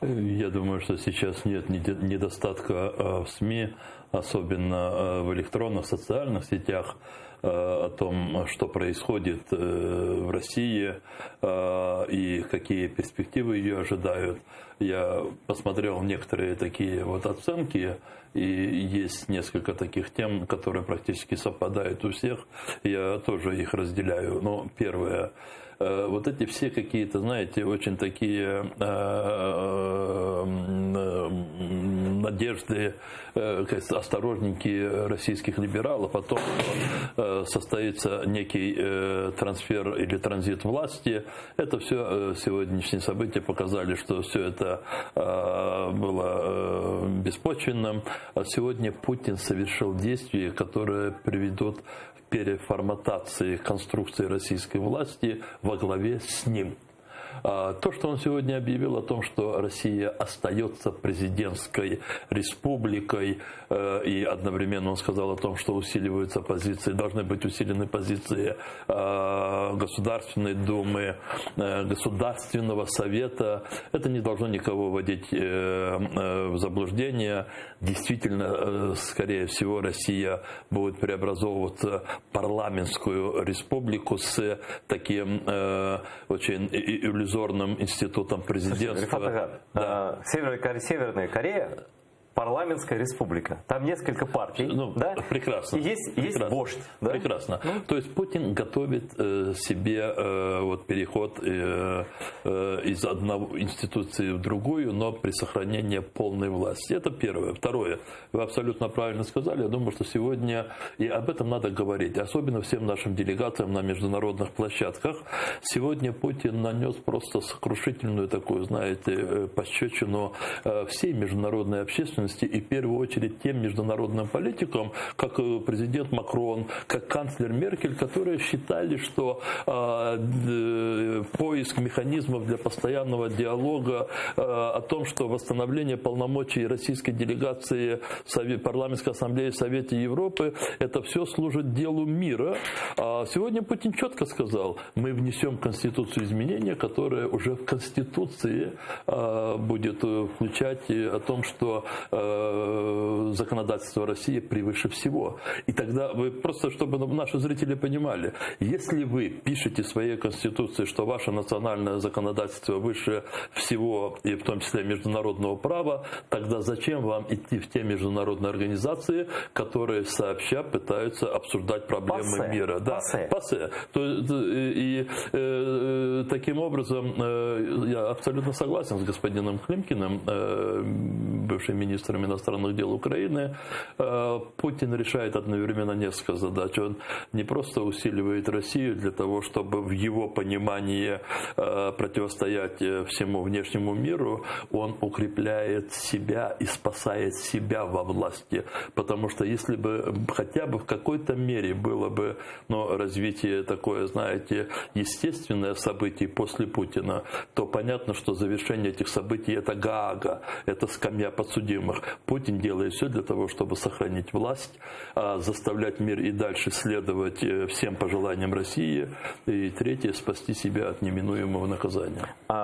Я думаю, что сейчас нет недостатка в СМИ, особенно в электронных социальных сетях, о том, что происходит в России и какие перспективы ее ожидают. Я посмотрел некоторые такие вот оценки, и есть несколько таких тем, которые практически совпадают у всех. Я тоже их разделяю. Но первое. Вот эти все какие-то, знаете, очень такие надежды, осторожненькие российских либералов, потом состоится некий трансфер или транзит власти. Это все сегодняшние события показали, что все это было беспочвенным. А сегодня Путин совершил действия, которые приведут к переформатации конструкции российской власти во главе с ним. То, что он сегодня объявил о том, что Россия остается президентской республикой, и одновременно он сказал о том, что усиливаются позиции, должны быть усилены позиции Государственной Думы, Государственного Совета, это не должно никого вводить в заблуждение. Действительно, скорее всего, Россия будет преобразовываться в парламентскую республику с таким очень иллюзорным институтом президентства. Да. Северная Корея парламентская республика. Там несколько партий. Да? Прекрасно. И есть вождь. Да? Прекрасно. То есть Путин готовит себе вот переход из одной институции в другую, но при сохранении полной власти. Это первое. Второе. Вы абсолютно правильно сказали. Я думаю, что сегодня, и об этом надо говорить, особенно всем нашим делегациям на международных площадках. Сегодня Путин нанес просто сокрушительную такую, знаете, пощечину всей международной общественности, и в первую очередь тем международным политикам, как президент Макрон, как канцлер Меркель, которые считали, что поиск механизмов для постоянного диалога о том, что восстановление полномочий российской делегации в Парламентской ассамблее Совета Европы, это все служит делу мира. А сегодня Путин четко сказал, мы внесем в Конституцию изменения, которые уже в Конституции будет включать о том, что законодательство России превыше всего. И тогда вы просто, чтобы наши зрители понимали, если вы пишете в своей Конституции, что ваше национальное законодательство выше всего, и в том числе международного права, тогда зачем вам идти в те международные организации, которые сообща пытаются обсуждать проблемы мира? Да, ПАСЕ. И таким образом, я абсолютно согласен с господином Климкиным, бывшим министром иностранных дел Украины. Путин решает одновременно несколько задач. Он не просто усиливает Россию для того, чтобы в его понимании противостоять всему внешнему миру, он укрепляет себя и спасает себя во власти. Потому что если бы хотя бы в какой-то мере было бы развитие такое, знаете, естественное событие после Путина, то понятно, что завершение этих событий – это Гаага, это скамья подсудимых. Путин делает все для того, чтобы сохранить власть, заставлять мир и дальше следовать всем пожеланиям России. И третье – спасти себя от неминуемого наказания.